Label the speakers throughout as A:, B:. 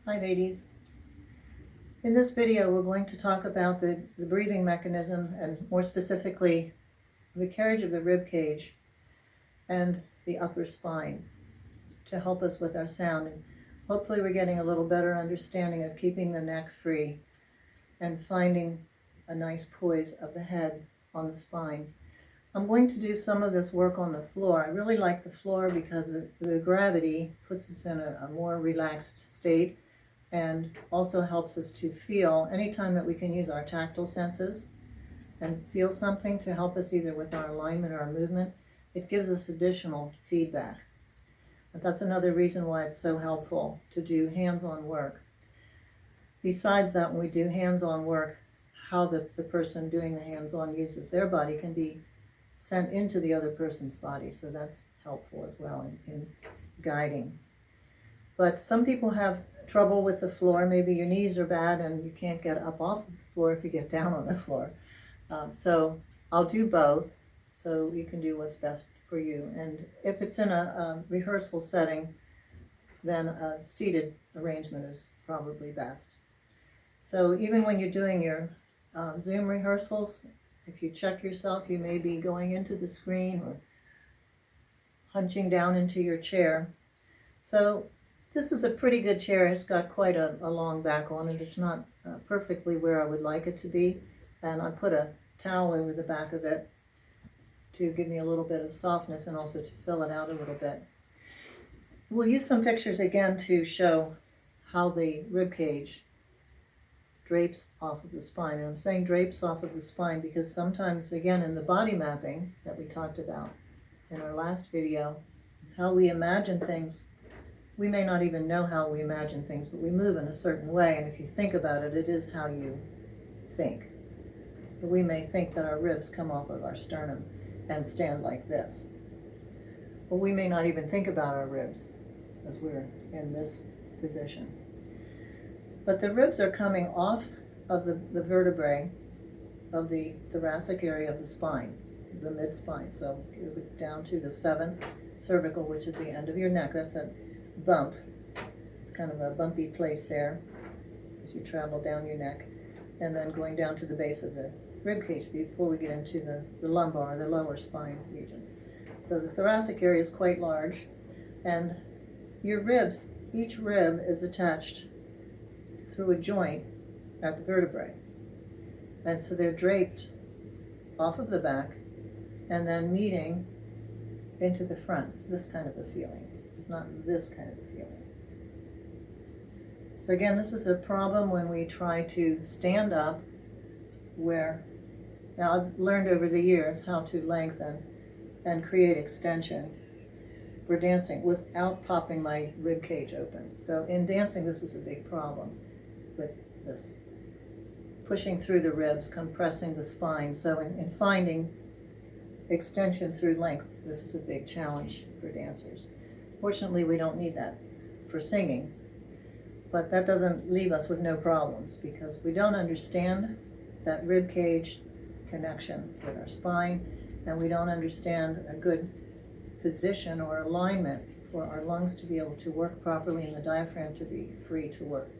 A: Hi ladies. In this video we're going to talk about the breathing mechanism and more specifically the carriage of the rib cage and the upper spine to help us with our sound. And hopefully we're getting a little better understanding of keeping the neck free and finding a nice poise of the head on the spine. I'm going to do some of this work on the floor. I really like the floor because the gravity puts us in a more relaxed state and also helps us to feel anytime that we can use our tactile senses and feel something to help us either with our alignment or our movement. It gives us additional feedback. But that's another reason why it's so helpful to do hands-on work. Besides that, when we do hands-on work, how the person doing the hands-on uses their body can be sent into the other person's body, so that's helpful as well in guiding. But some people have trouble with the floor. Maybe your knees are bad and you can't get up off the floor if you get down on the floor. So I'll do both so you can do what's best for you. And if it's in a rehearsal setting, then a seated arrangement is probably best. So even when you're doing your Zoom rehearsals, if you check yourself, you may be going into the screen or hunching down into your chair. So this is a pretty good chair. It's got quite a long back on it. It's not perfectly where I would like it to be. And I put a towel over the back of it to give me a little bit of softness and also to fill it out a little bit. We'll use some pictures again to show how the rib cage drapes off of the spine. And I'm saying drapes off of the spine because sometimes, again, in the body mapping that we talked about in our last video, is how we imagine things. We may not even know how we imagine things, but we move in a certain way, and if you think about it, it is how you think. So we may think that our ribs come off of our sternum and stand like this. But we may not even think about our ribs as we're in this position. But the ribs are coming off of the vertebrae of the thoracic area of the spine, the mid-spine. So you look down to the 7th cervical, which is the end of your neck. That's a bump. It's kind of a bumpy place there as you travel down your neck, and then going down to the base of the rib cage before we get into the lumbar, the lower spine region. So the thoracic area is quite large, and your ribs, each rib is attached through a joint at the vertebrae, and so they're draped off of the back and then meeting into the front. It's this kind of a feeling. It's not this kind of a feeling. So again, this is a problem when we try to stand up where, now I've learned over the years how to lengthen and create extension for dancing without popping my rib cage open. So in dancing, this is a big problem with this pushing through the ribs, compressing the spine. So in finding extension through length, this is a big challenge for dancers. Fortunately, we don't need that for singing, but that doesn't leave us with no problems because we don't understand that rib cage connection with our spine, and we don't understand a good position or alignment for our lungs to be able to work properly and the diaphragm to be free to work.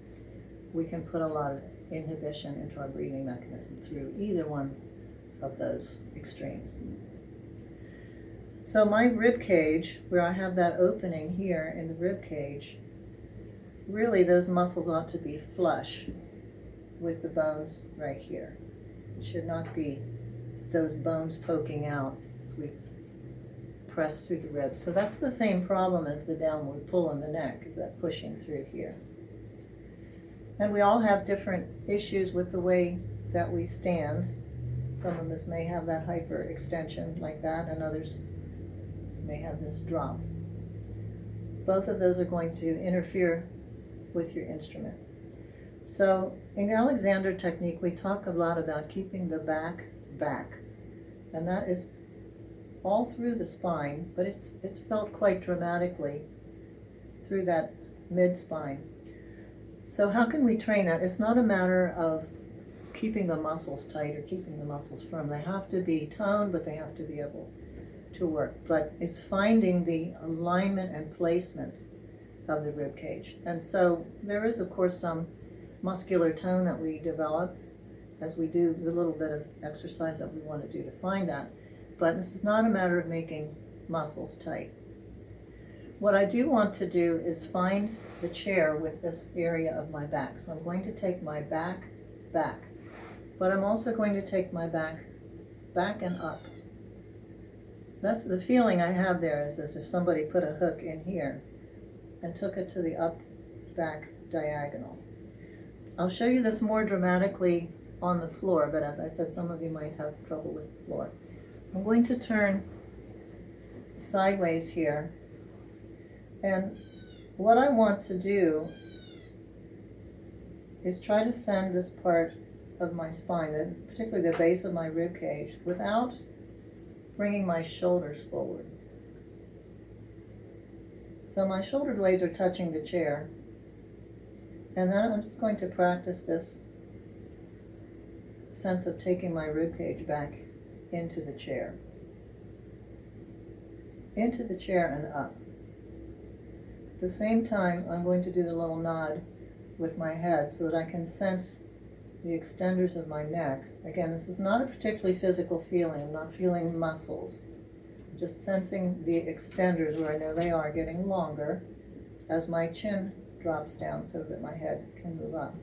A: We can put a lot of inhibition into our breathing mechanism through either one of those extremes. So my rib cage, where I have that opening here in the rib cage, really those muscles ought to be flush with the bones right here. It should not be those bones poking out as we press through the ribs. So that's the same problem as the downward pull in the neck, is that pushing through here. And we all have different issues with the way that we stand. Some of us may have that hyperextension like that, and others may have this drop. Both of those are going to interfere with your instrument. So in the Alexander technique, we talk a lot about keeping the back, and that is all through the spine, but it's felt quite dramatically through that mid-spine. So how can we train that? It's not a matter of keeping the muscles tight or keeping the muscles firm. They have to be toned, but they have to be able to work. But it's finding the alignment and placement of the rib cage. And so there is, of course, some muscular tone that we develop as we do the little bit of exercise that we want to do to find that. But this is not a matter of making muscles tight. What I do want to do is find the chair with this area of my back. So I'm going to take my back, but I'm also going to take my back and up. That's the feeling I have there, is as if somebody put a hook in here and took it to the up, back diagonal. I'll show you this more dramatically on the floor, but as I said, some of you might have trouble with the floor. So I'm going to turn sideways here, and what I want to do is try to send this part of my spine, particularly the base of my rib cage, without bringing my shoulders forward. So my shoulder blades are touching the chair, and then I'm just going to practice this sense of taking my rib cage back into the chair and up. At the same time, I'm going to do the little nod with my head so that I can sense the extenders of my neck. Again, this is not a particularly physical feeling. I'm not feeling muscles. I'm just sensing the extenders where I know they are getting longer as my chin drops down so that my head can move up.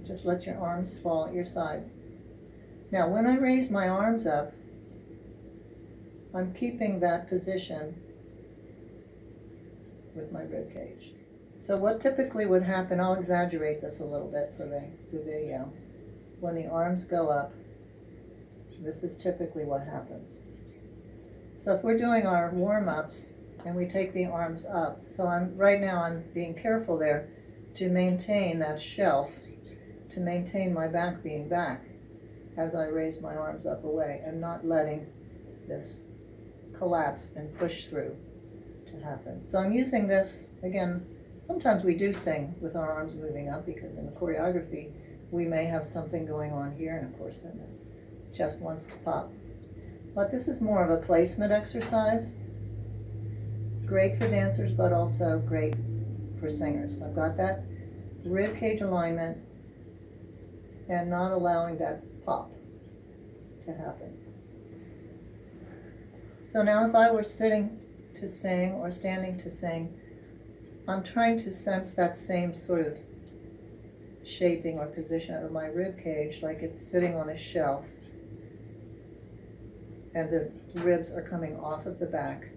A: Just let your arms fall at your sides. Now, when I raise my arms up, I'm keeping that position with my rib cage. So what typically would happen, I'll exaggerate this a little bit for the video. When the arms go up, this is typically what happens. So if we're doing our warm-ups and we take the arms up, so right now I'm being careful there to maintain that shelf, to maintain my back being back as I raise my arms up away and not letting this collapse and push through to happen. So I'm using this, again, sometimes we do sing with our arms moving up because in the choreography we may have something going on here, and of course then the chest wants to pop. But this is more of a placement exercise. Great for dancers, but also great for singers. So I've got that rib cage alignment and not allowing that pop to happen. So now if I were sitting to sing or standing to sing, I'm trying to sense that same sort of shaping or position of my rib cage, like it's sitting on a shelf and the ribs are coming off of the back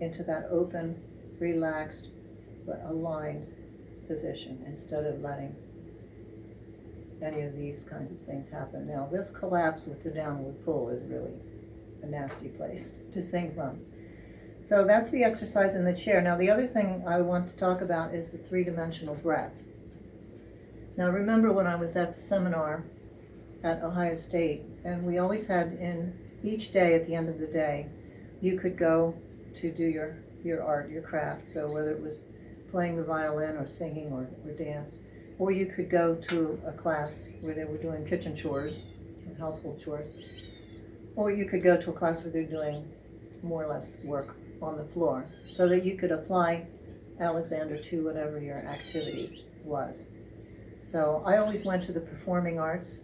A: into that open, relaxed, but aligned position instead of letting any of these kinds of things happen. Now, this collapse with the downward pull is really a nasty place to sing from. So that's the exercise in the chair. Now, the other thing I want to talk about is the three-dimensional breath. Now, remember when I was at the seminar at Ohio State, and we always had in each day, at the end of the day, you could go to do your art, your craft. So whether it was playing the violin or singing or dance, or you could go to a class where they were doing kitchen chores, household chores, or you could go to a class where they're doing more or less work on the floor, so that you could apply Alexander to whatever your activity was. So I always went to the performing arts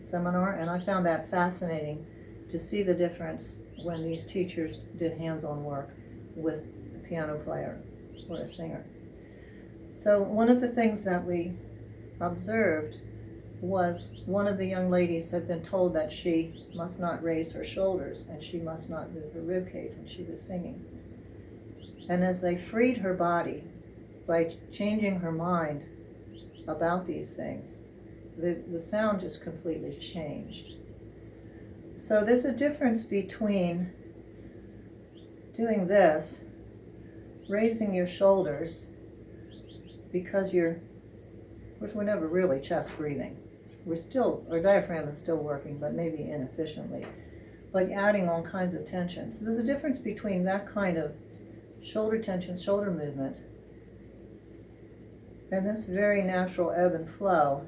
A: seminar, and I found that fascinating to see the difference when these teachers did hands-on work with a piano player or a singer. So one of the things that we observed was one of the young ladies had been told that she must not raise her shoulders and she must not move her rib cage when she was singing. And as they freed her body by changing her mind about these things, the sound just completely changed. So there's a difference between doing this, raising your shoulders, because of course we're never really chest breathing. Our diaphragm is still working, but maybe inefficiently, like adding all kinds of tension. So there's a difference between that kind of shoulder tension, shoulder movement, and this very natural ebb and flow,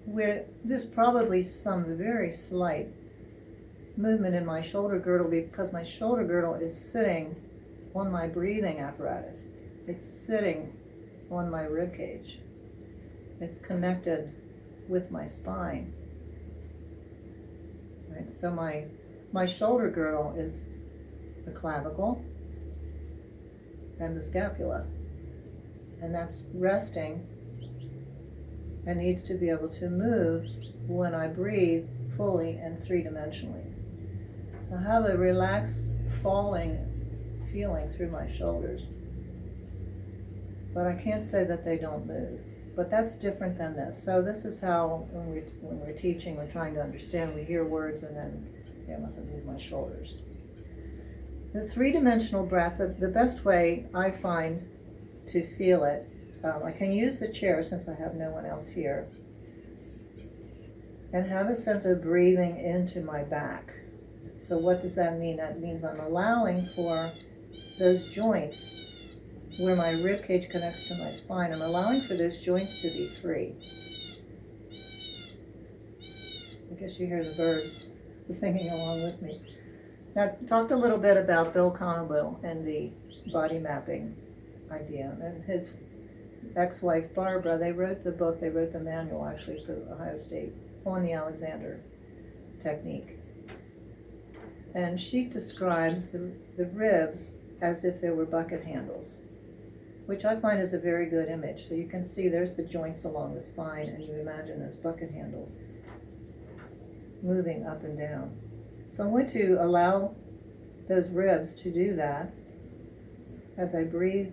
A: where there's probably some very slight movement in my shoulder girdle because my shoulder girdle is sitting on my breathing apparatus. It's sitting on my rib cage. It's connected with my spine. Right? So my shoulder girdle is the clavicle and the scapula. And that's resting and needs to be able to move when I breathe fully and three-dimensionally. So I have a relaxed falling feeling through my shoulders. But I can't say that they don't move. But that's different than this. So this is how, when we're teaching, we're trying to understand, we hear words and then, I mustn't move my shoulders. The three-dimensional breath, the best way I find to feel it, I can use the chair since I have no one else here, and have a sense of breathing into my back. So what does that mean? That means I'm allowing for those joints where my rib cage connects to my spine. I'm allowing for those joints to be free. I guess you hear the birds singing along with me. Now, I talked a little bit about Bill Connell and the body mapping idea, and his ex-wife Barbara, they wrote the manual actually for Ohio State on the Alexander technique. And she describes the ribs as if they were bucket handles, which I find is a very good image. So you can see there's the joints along the spine, and you imagine those bucket handles moving up and down. So I'm going to allow those ribs to do that as I breathe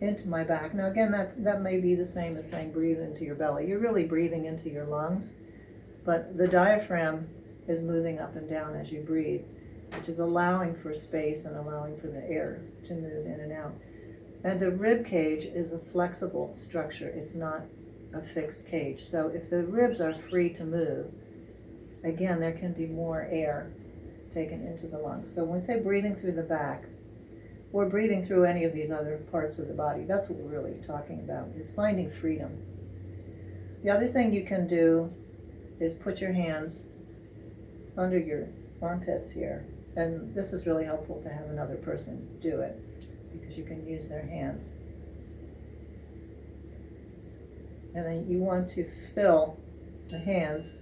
A: into my back. Now again, that may be the same as saying breathe into your belly. You're really breathing into your lungs, but the diaphragm is moving up and down as you breathe, which is allowing for space and allowing for the air to move in and out. And the rib cage is a flexible structure. It's not a fixed cage. So if the ribs are free to move, again, there can be more air taken into the lungs. So when we say breathing through the back, or breathing through any of these other parts of the body, that's what we're really talking about, is finding freedom. The other thing you can do is put your hands under your armpits here. And this is really helpful to have another person do it, because you can use their hands. And then you want to fill the hands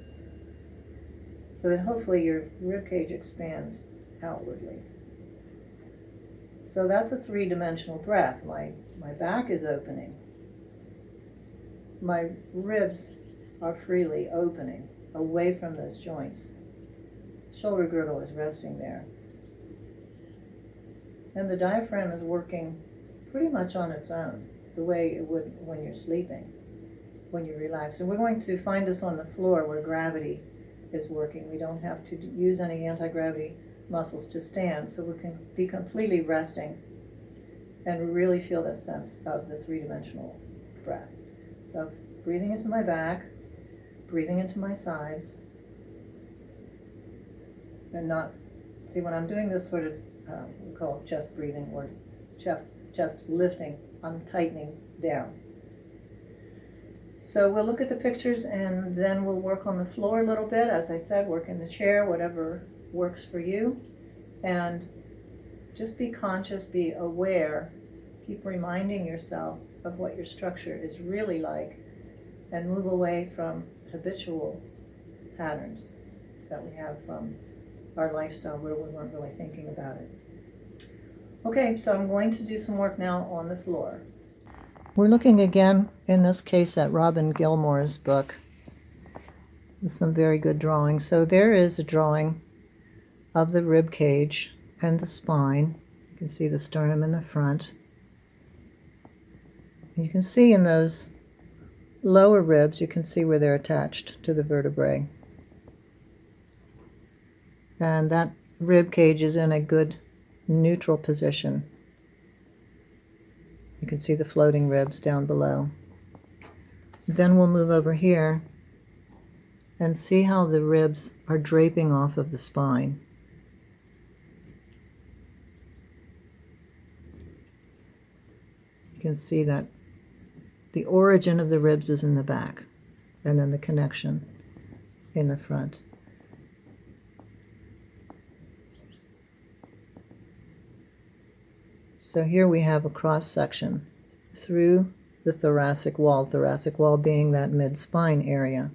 A: so that hopefully your rib cage expands outwardly. So that's a three-dimensional breath. My back is opening. My ribs are freely opening away from those joints. Shoulder girdle is resting there. And the diaphragm is working pretty much on its own, the way it would when you're sleeping, when you relax. And we're going to find this on the floor where gravity is working. We don't have to use any anti-gravity muscles to stand, so we can be completely resting and really feel that sense of the three-dimensional breath. So breathing into my back, breathing into my sides, and not, see, when I'm doing this sort of, we call it chest breathing or chest lifting, I'm tightening down. So we'll look at the pictures and then we'll work on the floor a little bit. As I said, work in the chair, whatever works for you. And just be conscious, be aware, keep reminding yourself of what your structure is really like, and move away from habitual patterns that we have from our lifestyle where we weren't really thinking about it. Okay, so I'm going to do some work now on the floor. We're looking again, in this case, at Robin Gilmore's book with some very good drawings. So there is a drawing of the rib cage and the spine. You can see the sternum in the front. You can see in those lower ribs, you can see where they're attached to the vertebrae. And that rib cage is in a good neutral position. You can see the floating ribs down below. Then we'll move over here and see how the ribs are draping off of the spine. You can see that the origin of the ribs is in the back, and then the connection in the front. So here we have a cross section through the thoracic wall being that mid-spine area.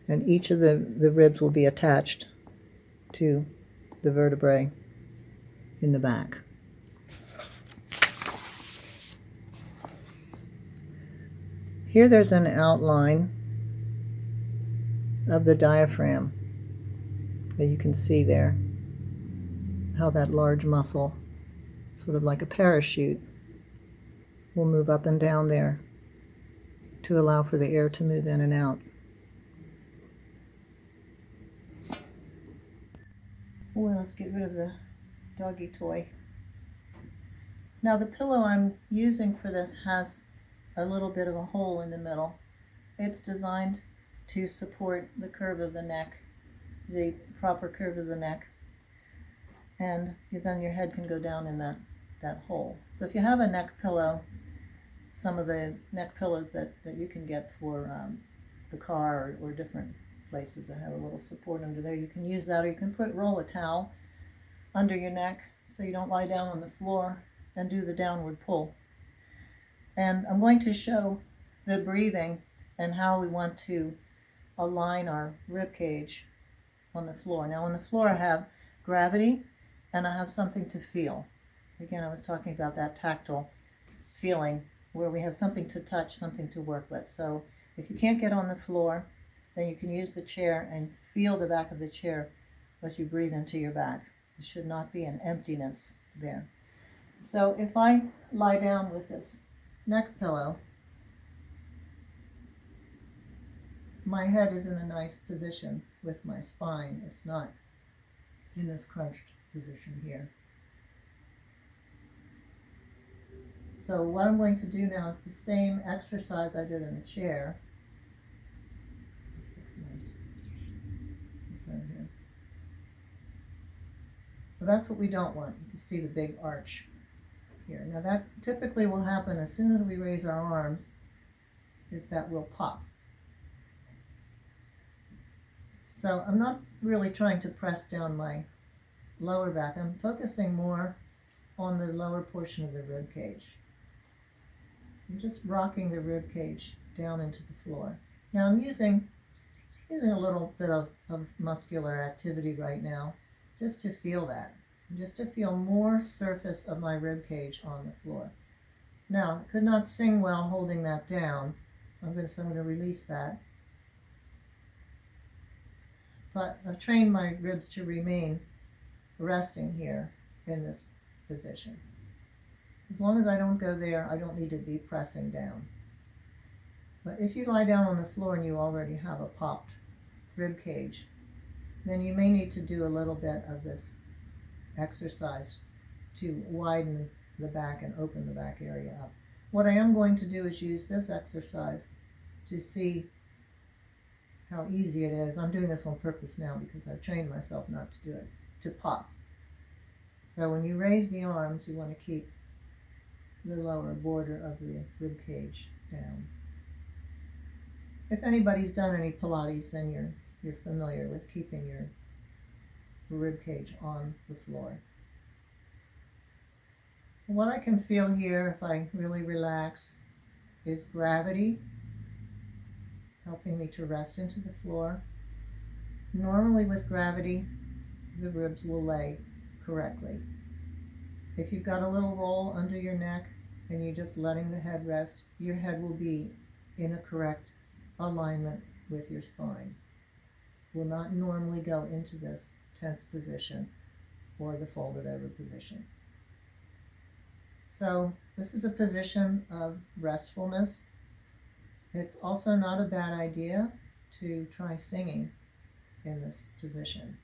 A: And each of the ribs will be attached to the vertebrae in the back. Here there's an outline of the diaphragm that you can see there, how that large muscle, sort of like a parachute, will move up and down there to allow for the air to move in and out. Well, let's get rid of the doggy toy. Now the pillow I'm using for this has a little bit of a hole in the middle. It's designed to support the curve of the neck, the proper curve of the neck, and then your head can go down in that hole. So if you have a neck pillow, some of the neck pillows that you can get for the car or different places that have a little support under there, you can use that, or you can roll a towel under your neck so you don't lie down on the floor and do the downward pull. And I'm going to show the breathing and how we want to align our rib cage on the floor. Now on the floor I have gravity and I have something to feel. Again, I was talking about that tactile feeling where we have something to touch, something to work with. So if you can't get on the floor, then you can use the chair and feel the back of the chair as you breathe into your back. There should not be an emptiness there. So if I lie down with this neck pillow, my head is in a nice position with my spine. It's not in this crunched position here. So what I'm going to do now is the same exercise I did in the chair. Well, that's what we don't want. You can see the big arch here. Now that typically will happen as soon as we raise our arms, is that we'll pop. So I'm not really trying to press down my lower back. I'm focusing more on the lower portion of the rib cage. I'm just rocking the rib cage down into the floor. Now I'm using a little bit of muscular activity right now, just to feel that, just to feel more surface of my rib cage on the floor. Now, I could not sing well holding that down. I'm going to release that. But I've trained my ribs to remain resting here in this position. As long as I don't go there, I don't need to be pressing down. But if you lie down on the floor and you already have a popped rib cage, then you may need to do a little bit of this exercise to widen the back and open the back area up. What I am going to do is use this exercise to see how easy it is. I'm doing this on purpose now because I've trained myself not to do it, to pop. So when you raise the arms, you want to keep the lower border of the rib cage down. If anybody's done any Pilates, then you're familiar with keeping your rib cage on the floor. And what I can feel here, if I really relax, is gravity helping me to rest into the floor. Normally with gravity, the ribs will lay correctly. If you've got a little roll under your neck and you're just letting the head rest, your head will be in a correct alignment with your spine. Will not normally go into this tense position or the folded over position. So this is a position of restfulness. It's also not a bad idea to try singing in this position.